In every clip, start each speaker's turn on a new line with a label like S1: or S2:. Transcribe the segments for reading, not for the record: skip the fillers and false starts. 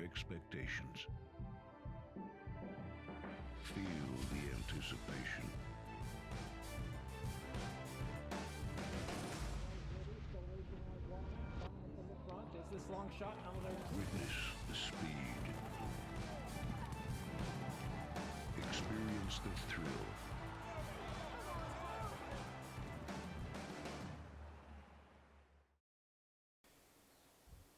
S1: expectations. Feel the anticipation.
S2: Is this long shot?
S1: Witness the speed. Experience the thrill.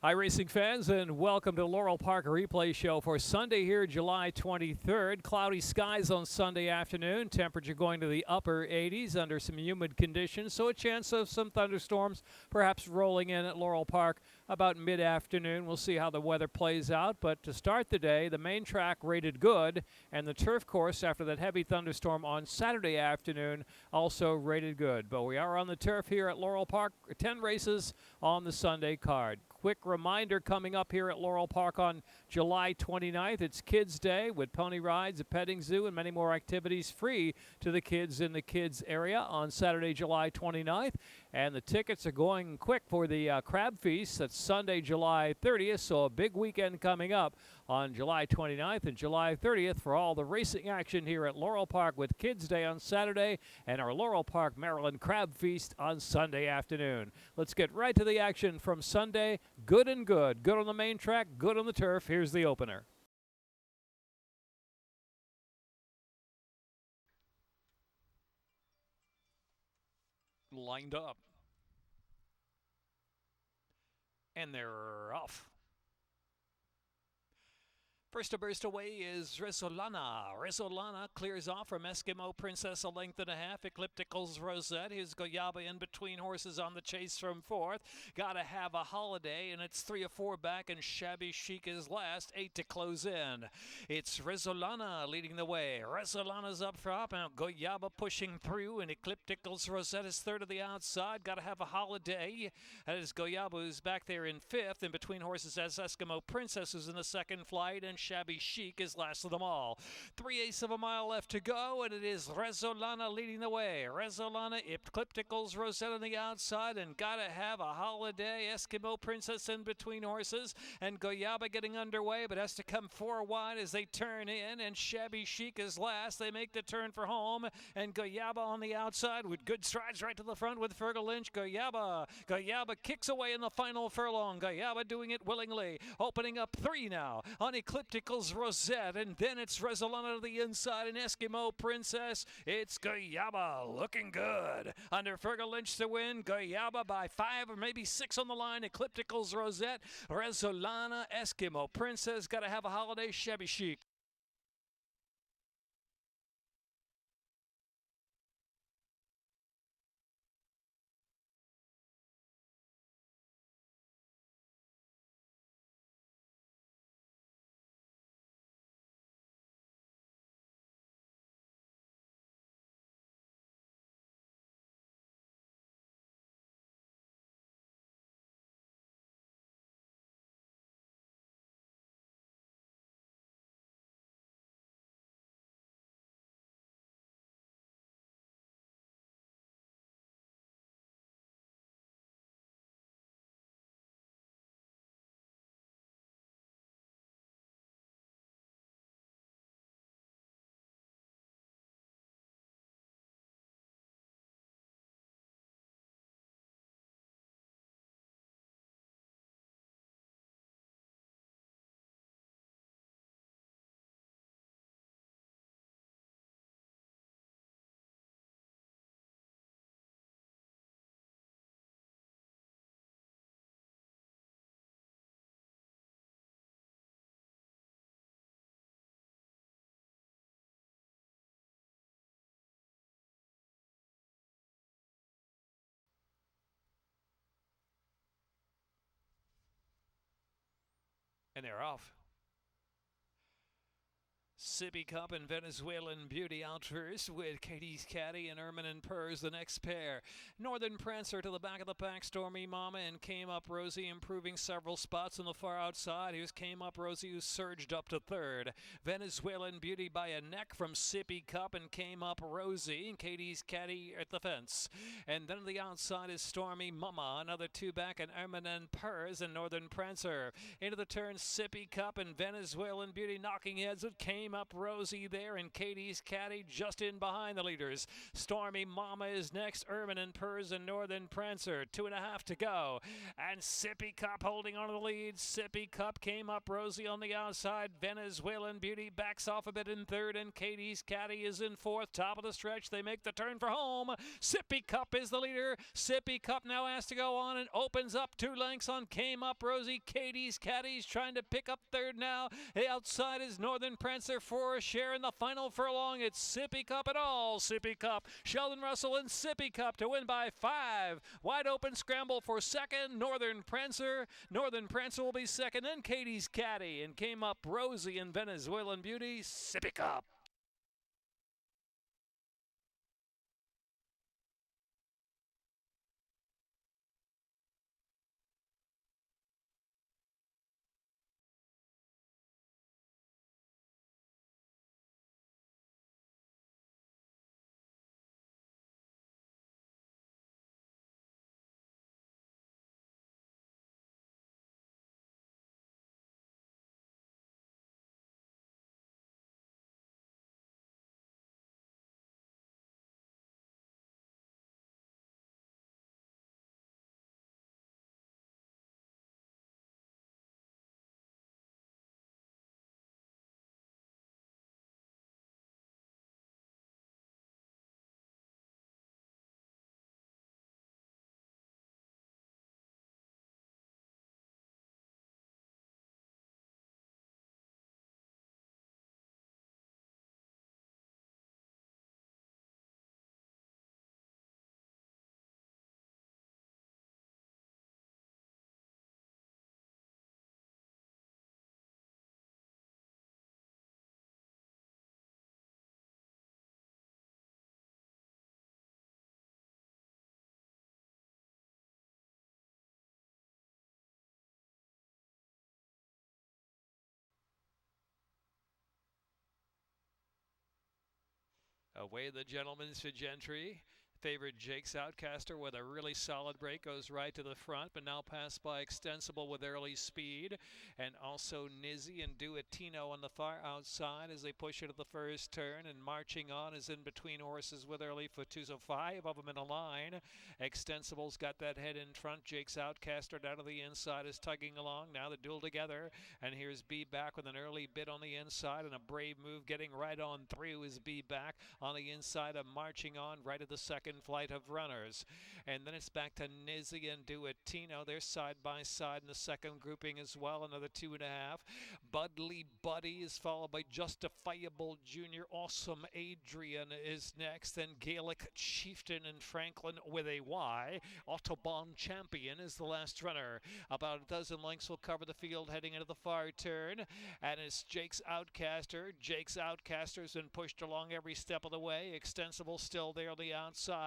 S2: Hi, racing fans, and welcome to Laurel Park Replay Show for Sunday here, July 23rd. Cloudy skies on Sunday afternoon. Temperature going to the upper 80s under some humid conditions, so a chance of some thunderstorms perhaps rolling in at Laurel Park about mid-afternoon. We'll see how the weather plays out, but to start the day, the main track rated good, and the turf course after that heavy thunderstorm on Saturday afternoon also rated good. But we are on the turf here at Laurel Park, 10 races on the Sunday card. Quick reminder coming up here at Laurel Park on July 29th. It's Kids Day with pony rides, a petting zoo, and many more activities free to the kids in the kids area on Saturday, July 29th. And the tickets are going quick for the Crab Feast. That's Sunday, July 30th, so a big weekend coming up on July 29th and July 30th for all the racing action here at Laurel Park with Kids Day on Saturday and our Laurel Park, Maryland Crab Feast on Sunday afternoon. Let's get right to the action from Sunday. Good and good. Good on the main track, good on the turf. Here's the opener. Lined up. And they're off. First to burst away is Resolana. Resolana clears off from Eskimo Princess a length and a half. Eclipticals Rosette. Here's Goyaba in between horses on the chase from fourth. Gotta have a holiday, and it's 3 or 4 back, and Shabby Chic is last. 8 to close in. It's Resolana leading the way. Resolana's up front. Now Goyaba pushing through, and Eclipticals Rosette is third to the outside. Gotta have a holiday. That is Goyaba who's back there in fifth. In between horses as Eskimo Princess who's in the second flight, and Shabby Chic is last of them all. 3/8 of a mile left to go, and it is Resolana leading the way. Resolana, Eclipticals, Rosette on the outside, and Gotta Have a Holiday. Eskimo Princess in between horses, and Goyaba getting underway, but has to come 4 wide as they turn in, and Shabby Chic is last. They make the turn for home, and Goyaba on the outside with good strides right to the front with Fergal Lynch. Goyaba kicks away in the final furlong. Goyaba doing it willingly, opening up 3 now on Eclipticals Rosette, and then it's Resolana to the inside, and Eskimo Princess. It's Goyaba looking good. Under Fergal Lynch to win. Goyaba by 5 or maybe 6 on the line. Eclipticals Rosette, Resolana, Eskimo Princess. Gotta have a holiday. Shabby Chic. And they're off. Sippy Cup and Venezuelan Beauty out first with Katie's Caddy and Ermine and Purrs the next pair. Northern Prancer to the back of the pack, Stormy Mama and Came Up Rosie improving several spots on the far outside. Here's Came Up Rosie who surged up to third. Venezuelan Beauty by a neck from Sippy Cup and Came Up Rosie and Katie's Caddy at the fence. And then on the outside is Stormy Mama, another two back, and Ermine and Purrs and Northern Prancer. Into the turn, Sippy Cup and Venezuelan Beauty knocking heads with Came Up Rosie there, and Katie's Caddy just in behind the leaders. Stormy Mama is next, Ermine and Purrs and Northern Prancer. 2.5 to go. And Sippy Cup holding on to the lead. Sippy Cup, Came Up Rosie on the outside. Venezuelan Beauty backs off a bit in third, and Katie's Caddy is in fourth. Top of the stretch, they make the turn for home. Sippy Cup is the leader. Sippy Cup now has to go on and opens up 2 lengths on Came Up Rosie. Katie's Caddy's trying to pick up third now. The outside is Northern Prancer for a share in the final furlong. It's Sippy Cup at all. Sippy Cup, Sheldon Russell and Sippy Cup to win by 5. Wide open scramble for second. Northern Prancer. Northern Prancer will be second. Then Katie's Caddy and Came Up Rosie and Venezuelan Beauty. Sippy Cup. Away the Gentleman's to Gentry. Favorite Jake's Outcaster with a really solid break goes right to the front, but now passed by Extensible with early speed, and also Nizzy and Duettino on the far outside as they push into the first turn, and marching on is in between horses with early for 2, so 5 of them in a line. Extensible's got that head in front. Jake's Outcaster down to the inside is tugging along. Now the duel together, and here's B back with an early bit on the inside and a brave move getting right on through is B back on the inside of marching on right at the second flight of runners. And then it's back to Nizzy and Duettino. They're side by side in the second grouping as well, another 2.5. Budley Buddy is followed by Justifiable Jr. Awesome Adrian is next. Then Gaelic Chieftain and Franklin with a Y. Autobahn Champion is the last runner. About a dozen lengths will cover the field heading into the far turn. And it's Jake's Outcaster. Jake's Outcaster's been pushed along every step of the way. Extensible still there on the outside.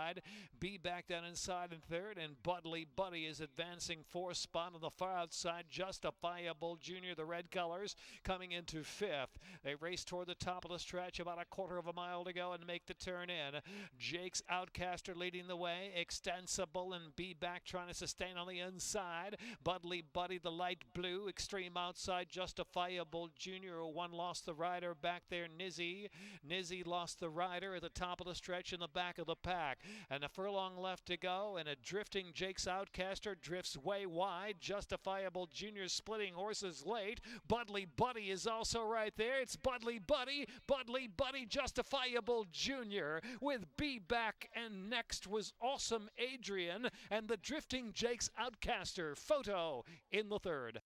S2: B back down inside in third, and Budley Buddy is advancing 4th spot on the far outside. Justifiable Jr., the red colors, coming into 5th. They race toward the top of the stretch, about a quarter of a mile to go, and make the turn in. Jake's Outcaster leading the way. Extensible and B back trying to sustain on the inside. Budley Buddy, the light blue, extreme outside. Justifiable Jr., one lost the rider back there. Nizzy lost the rider at the top of the stretch in the back of the pack. And a furlong left to go, and a drifting Jake's Outcaster drifts way wide. Justifiable Jr. splitting horses late. Budley Buddy is also right there. It's Budley Buddy, Justifiable Jr. with B back, and next was Awesome Adrian and the drifting Jake's Outcaster. Photo in the third.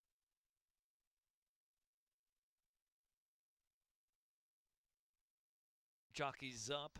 S2: Jockeys up.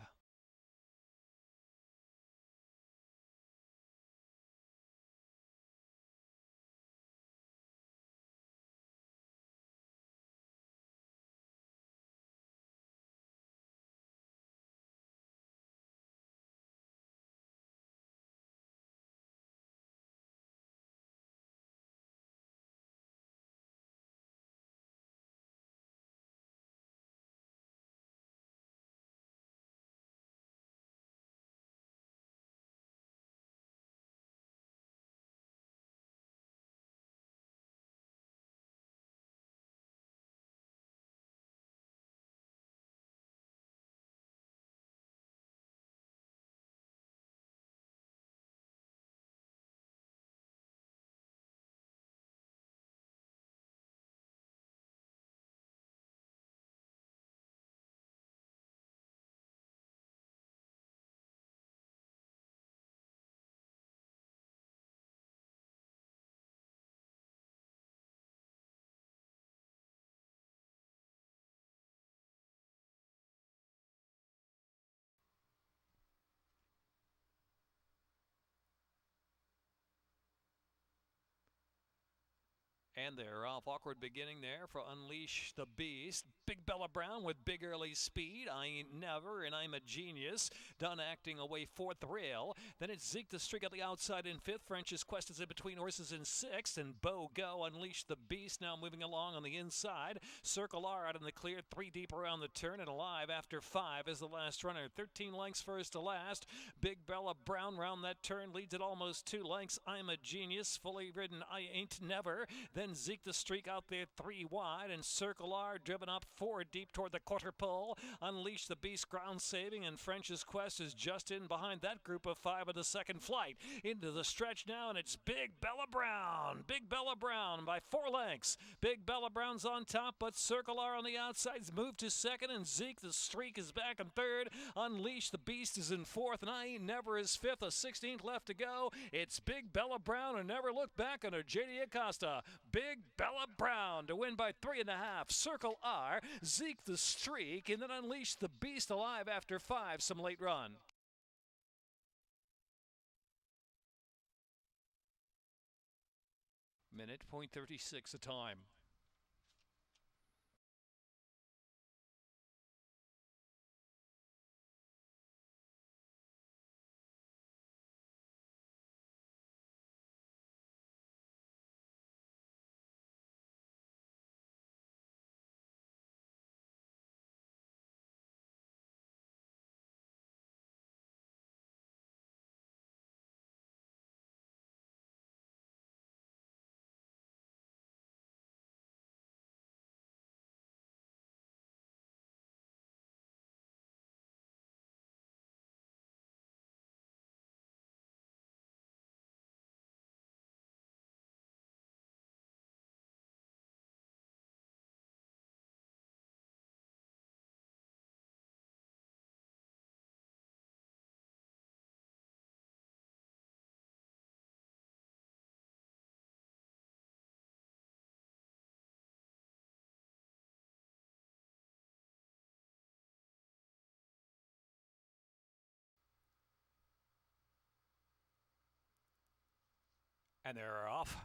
S2: And they're off. Awkward beginning there for Unleash the Beast. Big Bella Brown with big early speed. I Ain't Never and I'm a Genius. Done acting away fourth rail. Then it's Zeke the Streak at the outside in fifth. French's Quest is in between horses in sixth. And Bo Go, Unleash the Beast now moving along on the inside. Circle R out in the clear. 3 deep around the turn and alive after 5 is the last runner. 13 lengths first to last. Big Bella Brown round that turn leads at almost 2 lengths. I'm a Genius. Fully ridden I Ain't Never. Then Zeke the Streak out there 3 wide, and Circle R driven up 4 deep toward the quarter pole. Unleash the Beast ground saving, and French's Quest is just in behind that group of 5 of the second flight. Into the stretch now, and it's Big Bella Brown. Big Bella Brown by 4 lengths. Big Bella Brown's on top, but Circle R on the outside's moved to second, and Zeke the Streak is back in third. Unleash the Beast is in fourth, and I Ain't Never is fifth. A 16th left to go. It's Big Bella Brown, and Never Look Back under J.D. Acosta. Big Bella Brown to win by 3.5. Circle R, Zeke the Streak, and then Unleash the Beast alive after 5. Some late run. Minute .36 a time. And they're off.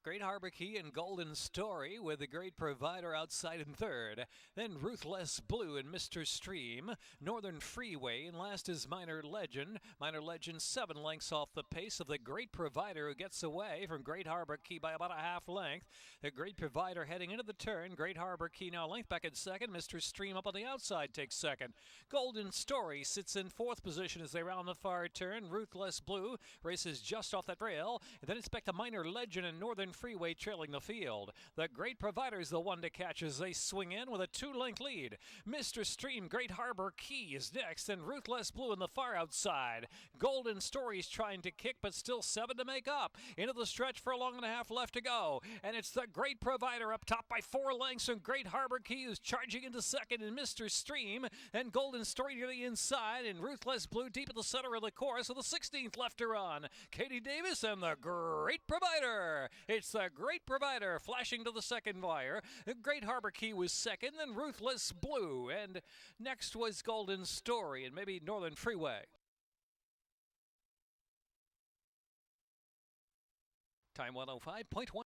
S2: Great Harbor Key and Golden Story with the Great Provider outside in third. Then Ruthless Blue and Mr. Stream. Northern Freeway, and last is Minor Legend. Minor Legend 7 lengths off the pace of the Great Provider, who gets away from Great Harbor Key by about a half length. The Great Provider heading into the turn. Great Harbor Key now length back in second. Mr. Stream up on the outside takes second. Golden Story sits in fourth position as they round the far turn. Ruthless Blue races just off that rail. And then it's back to Minor Legend and Northern Freeway trailing the field. The Great Provider is the one to catch as they swing in with a 2-length lead. Mr. Stream, Great Harbor Key is next, and Ruthless Blue in the far outside. Golden Story's trying to kick, but still 7 to make up. Into the stretch for a 1.5 left to go, and it's the Great Provider up top by 4 lengths, and Great Harbor Key is charging into second, and Mr. Stream and Golden Story near the inside, and Ruthless Blue deep in the center of the course with a 16th left to run. Katie Davis and the Great Provider. It's the Great Provider flashing to the second wire. Great Harbor Key was second, then Ruthless Blue, and next was Golden Story and maybe Northern Freeway. Time 105.1.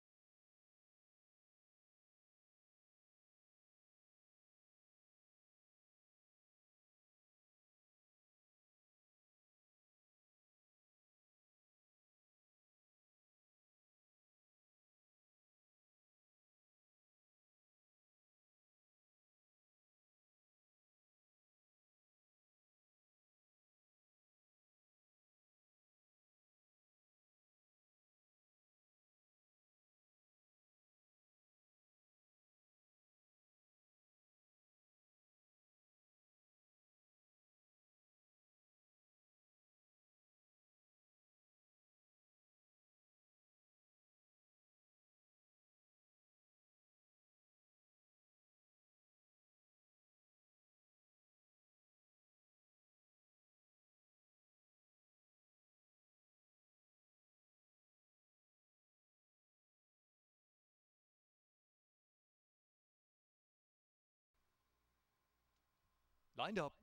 S2: Lined up.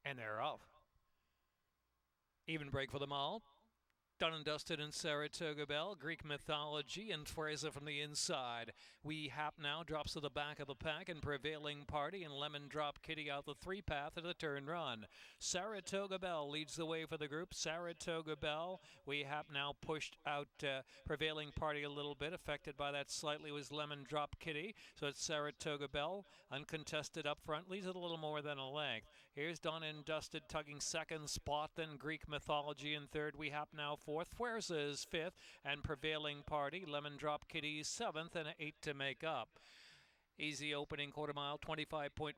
S2: And they're off. Even break for them all. Done and dusted in Saratoga Bell, Greek mythology, and Freza from the inside. We Hap now drops to the back of the pack, and Prevailing Party and Lemon Drop Kitty out the three path at a turn run. Saratoga Bell leads the way for the group. Saratoga Bell, We Hap now pushed out Prevailing Party a little bit, affected by that slightly was Lemon Drop Kitty. So it's Saratoga Bell, uncontested up front, leads it a little more than a length. Here's Done and Dusted tugging second spot, then Greek mythology in third. We Hap now fourth. Fuerza is fifth, and Prevailing Party, Lemon Drop Kitty seventh, and an 8 to make up. Easy opening quarter mile, 25.19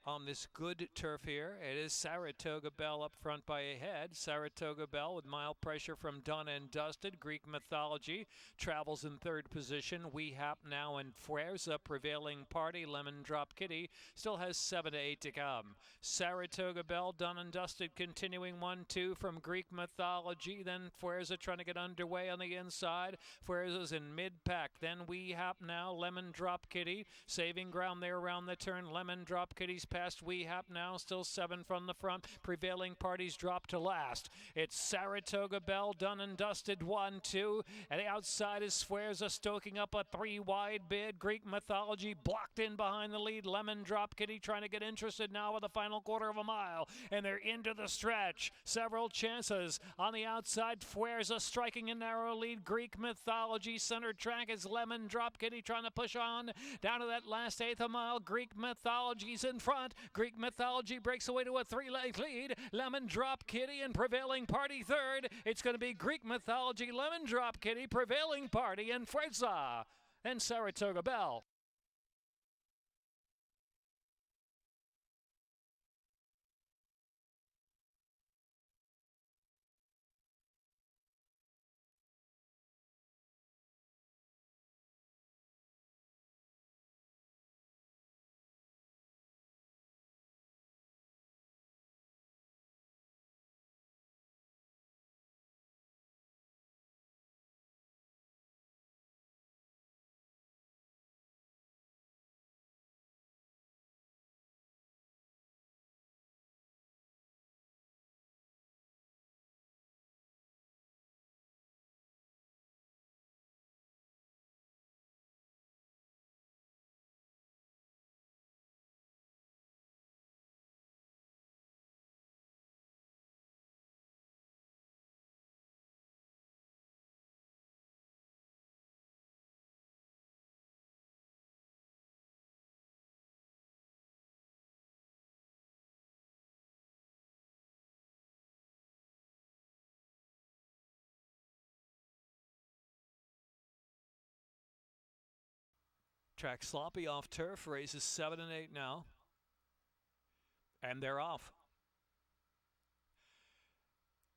S2: on this good turf here. It is Saratoga Bell up front by a head. Saratoga Bell with mild pressure from Done and Dusted. Greek mythology travels in third position. We Hap now and Fuerza, Prevailing Party, Lemon Drop Kitty still has 7 to 8 to come. Saratoga Bell, Done and Dusted continuing 1-2 from Greek mythology. Then Fuerza trying to get underway on the inside. Fuerza's in mid-pack. Then We Hap now, Lemon Drop Kitty saving ground there around the turn. Lemon Drop Kitty's past We Hap now, still 7 from the front. Prevailing Party's dropped to last. It's Saratoga Bell, Done and Dusted 1-2. And the outside is Fuerza stoking up a 3 wide bid. Greek mythology blocked in behind the lead. Lemon Drop Kitty trying to get interested now with the final quarter of a mile. And they're into the stretch. Several chances on the outside. Fuerza striking a narrow lead. Greek mythology center track is Lemon Drop Kitty trying to push on down to that last eighth of a mile. Greek mythology's in front. Greek mythology breaks away to a 3-length lead. Lemon Drop Kitty and Prevailing Party third. It's going to be Greek mythology, Lemon Drop Kitty, Prevailing Party, and Fuerza, and Saratoga Bell. Track sloppy off turf, races 7 and 8 now. And they're off.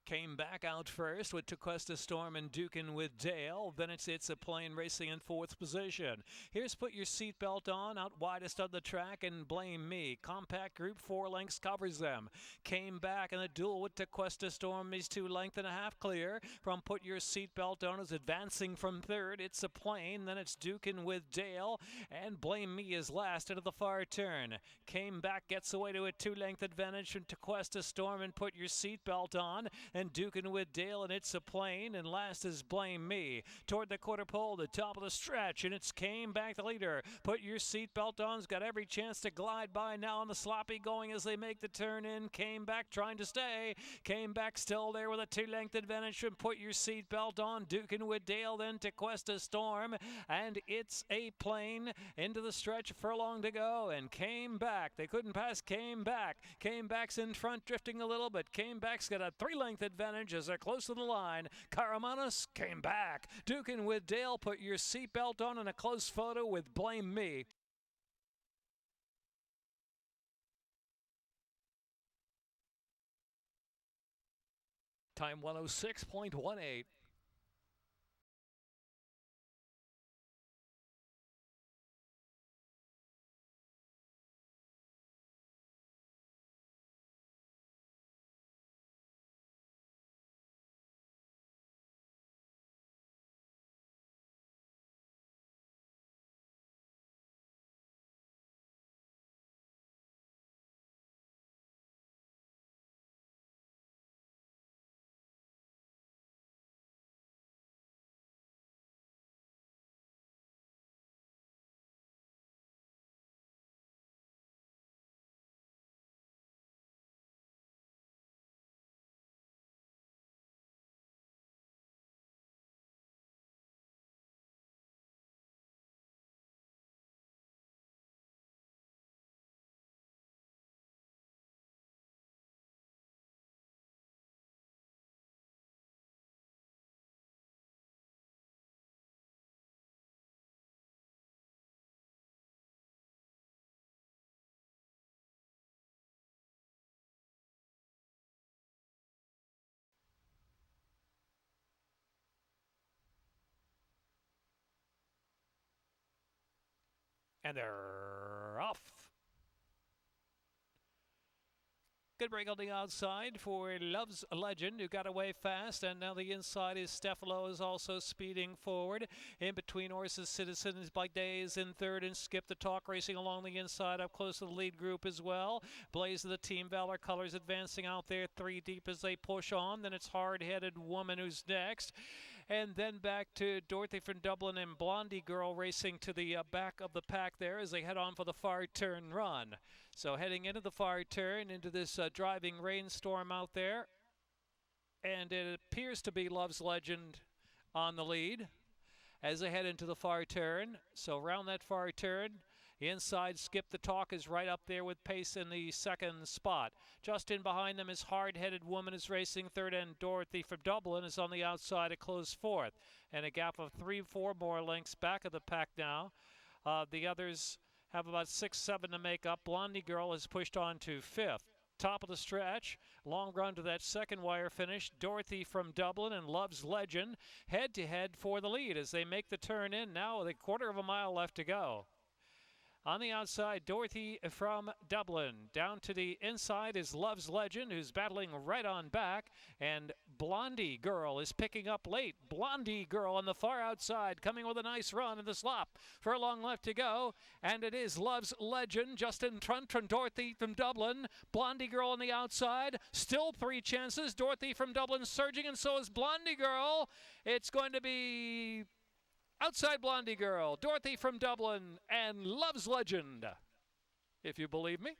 S2: Came back out first with Tequesta Storm and Dukin with Dale. Then it's a plane racing in fourth position. Here's Put Your Seatbelt On, out widest of the track, and Blame Me. Compact group, 4 lengths covers them. Came back in a duel with Tequesta Storm. He's 2 lengths and a half clear from Put Your Seatbelt On. Is advancing from third. It's a plane. Then it's Dukin with Dale, and Blame Me is last into the far turn. Came back, gets away to a 2-length advantage from Tequesta Storm and Put Your Seatbelt On. And Dukin with Dale, and It's a Plane, and last is Blame Me. Toward the quarter pole, the top of the stretch, and it's Came Back the leader. Put Your Seatbelt On's got every chance to glide by now on the sloppy going as they make the turn in. Came Back trying to stay. Came Back still there with a 2-length advantage from Put Your Seatbelt On. Dukin with Dale, then Tequesta Storm, and It's a Plane into the stretch, a furlong to go, and Came Back. They couldn't pass Came Back. Came Back's in front, drifting a little, but Came Back's got a 3-length advantage as they're close to the line. Karamanos Came Back. Dukin with Dale, Put Your Seatbelt On, in a close photo with Blame Me. Time 106.18. And they're off. Good break on the outside for Love's Legend, who got away fast, and now the inside is Stefano is also speeding forward. In between horses, Citizens by Day is in third, and Skip the Talk racing along the inside up close to the lead group as well. Blaze of the Team Valor colors advancing out there 3 deep as they push on. Then it's Hard-Headed Woman who's next. And then back to Dorothy from Dublin and Blondie Girl racing to the back of the pack there as they head on for the far turn run. So heading into the far turn, into this driving rainstorm out there. And it appears to be Love's Legend on the lead as they head into the far turn. So around that far turn, inside Skip the Talk is right up there with pace in the second spot. Just in behind them is Hard-Headed Woman is racing third, and Dorothy from Dublin is on the outside at close fourth. And a gap of 3-4 more lengths back of the pack now. The others have about 6-7 to make up. Blondie Girl is pushed on to fifth. Top of the stretch, long run to that second wire finish. Dorothy from Dublin and Love's Legend head-to-head for the lead as they make the turn in now with a quarter of a mile left to go. On the outside, Dorothy from Dublin. Down to the inside is Love's Legend, who's battling right on back. And Blondie Girl is picking up late. Blondie Girl on the far outside, coming with a nice run in the slop. Furlong left to go. And it is Love's Legend just in front from Dorothy from Dublin. Blondie Girl on the outside. Still 3 chances. Dorothy from Dublin surging, and so is Blondie Girl. It's going to be outside Blondie Girl, Dorothy from Dublin, and Love's Legend, if you believe me.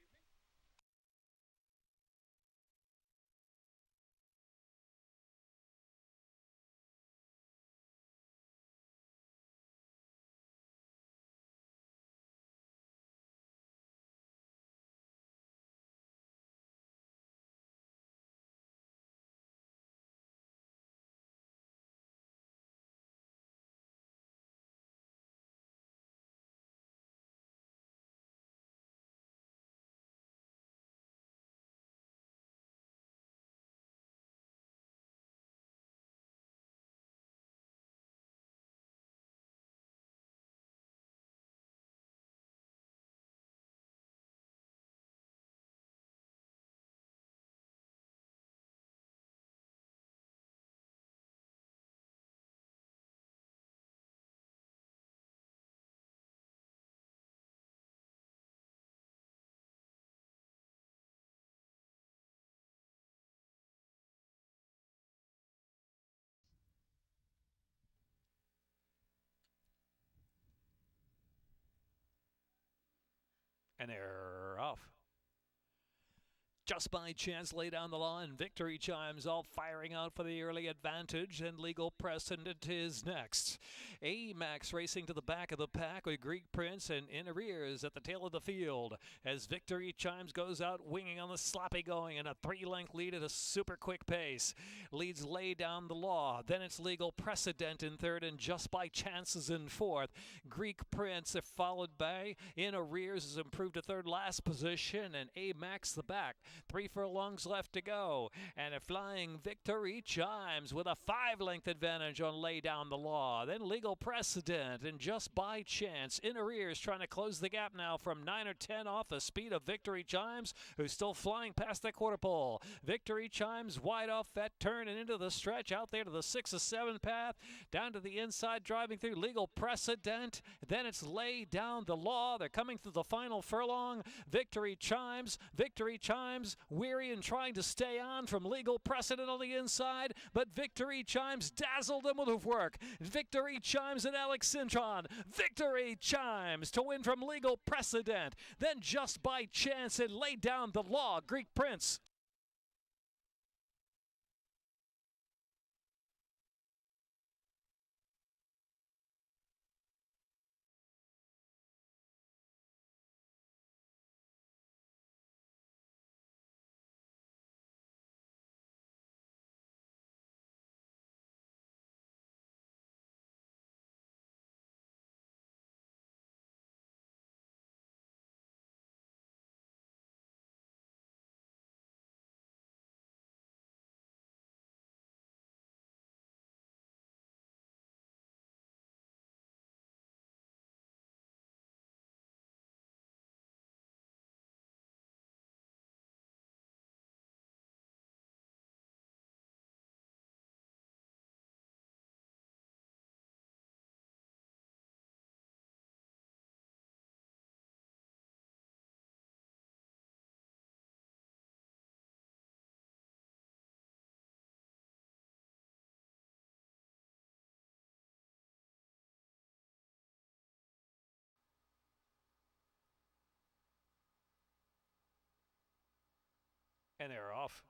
S2: And they're off. Just by Chance lay down the line. Victory Chimes all firing out for the early advantage, and Legal Precedent is next. A-Max racing to the back of the pack with Greek Prince and In Arrears at the tail of the field as Victory Chimes goes out winging on the sloppy going and a 3-length lead at a super quick pace. Leads Lay Down the Law. Then it's Legal Precedent in third, and Just by Chance is in fourth. Greek Prince followed by In Arrears is improved to third last position, and A-Max the back. 3 furlongs left to go, and a flying Victory Chimes with a 5-length advantage on Lay Down the Law. Then Legal Precedent and Just by Chance. In Arrears trying to close the gap now from 9 or 10 off the speed of Victory Chimes, who's still flying past that quarter pole. Victory Chimes wide off that turn and into the stretch out there to the 6 or 7 path. Down to the inside, driving through Legal Precedent. Then it's Lay Down the Law. They're coming through the final furlong. Victory Chimes weary and trying to stay on from Legal Precedent on the inside, but Victory Chimes dazzled them with her work. Victory Chimes and Alex Cintron. Victory Chimes to win from Legal Precedent. Then Just by Chance and Lay Down the Law. Greek Prince. And they're off.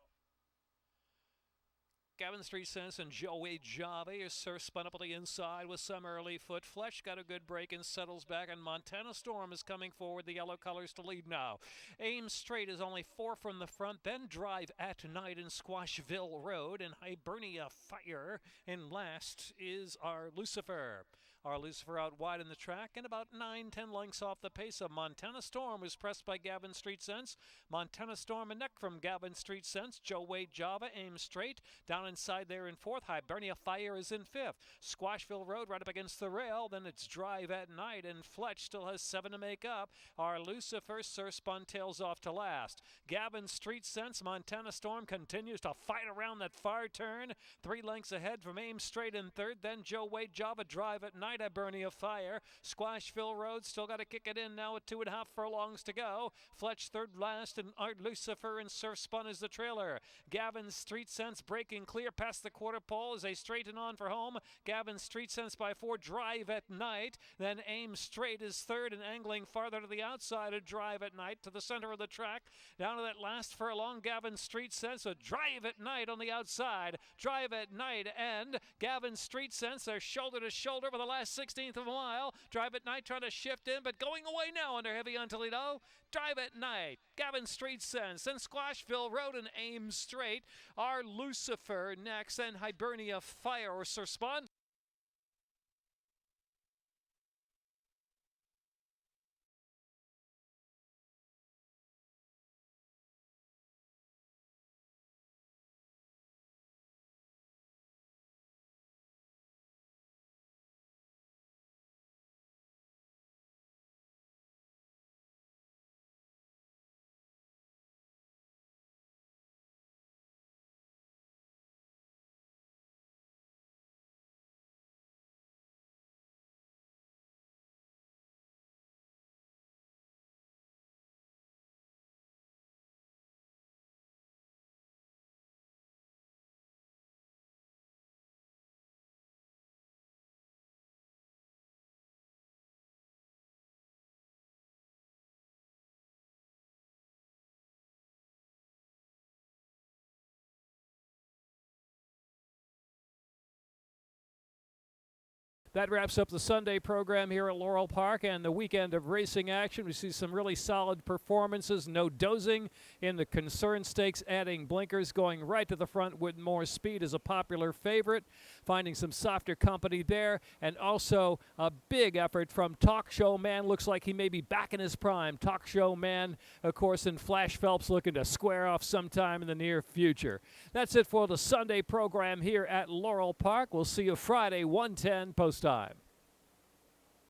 S2: Gavin Street Sense and Joey Java. Your surf spun up on the inside with some early foot. Fletch got a good break and settles back. And Montana Storm is coming forward. The yellow colors to lead now. Aim Straight is only 4 from the front. Then Drive at Night in Squashville Road. And Hibernia Fire. And last is our Lucifer. Our Lucifer out wide in the track and about 9-10 lengths off the pace of Montana Storm was pressed by Gavin Street Sense. Montana Storm a neck from Gavin Street Sense. Joe Wade Java Aim Straight. Down inside there in 4th. Hibernia Fire is in 5th. Squashville Road right up against the rail. Then it's Drive at Night and Fletch still has 7 to make up. Our Lucifer Sir Spun tails off to last. Gavin Street Sense. Montana Storm continues to fight around that far turn. 3 lengths ahead from Aim Straight in 3rd. Then Joe Wade Java Drive at Night. Hibernia Fire. Squashville Road still got to kick it in now with 2.5 furlongs to go. Fletch 3rd last and Art Lucifer and Surf Spun is the trailer. Gavin Street Sense breaking clear past the quarter pole as they straighten on for home. Gavin Street Sense by 4. Drive at Night. Then Aim Straight is 3rd and angling farther to the outside of Drive at Night to the center of the track. Down to that last furlong. Gavin Street Sense. A Drive at Night on the outside. Drive at Night and Gavin Street Sense are shoulder to shoulder for the last 16th of a mile. Drive at Night trying to shift in, but going away now under heavy on Toledo. Drive at Night, Gavin Street Sense, then Squashville Road and Aim Straight. Our Lucifer next, and Hibernia Fire or Sir Spun. That wraps up the Sunday program here at Laurel Park and the weekend of racing action. We see some really solid performances. No dozing in the Concern Stakes, adding blinkers, going right to the front with more speed is a popular favorite. Finding some softer company there. And also a big effort from Talk Show Man. Looks like he may be back in his prime. Talk Show Man, of course, and Flash Phelps looking to square off sometime in the near future. That's it for the Sunday program here at Laurel Park. We'll see you Friday, 1:10 post time.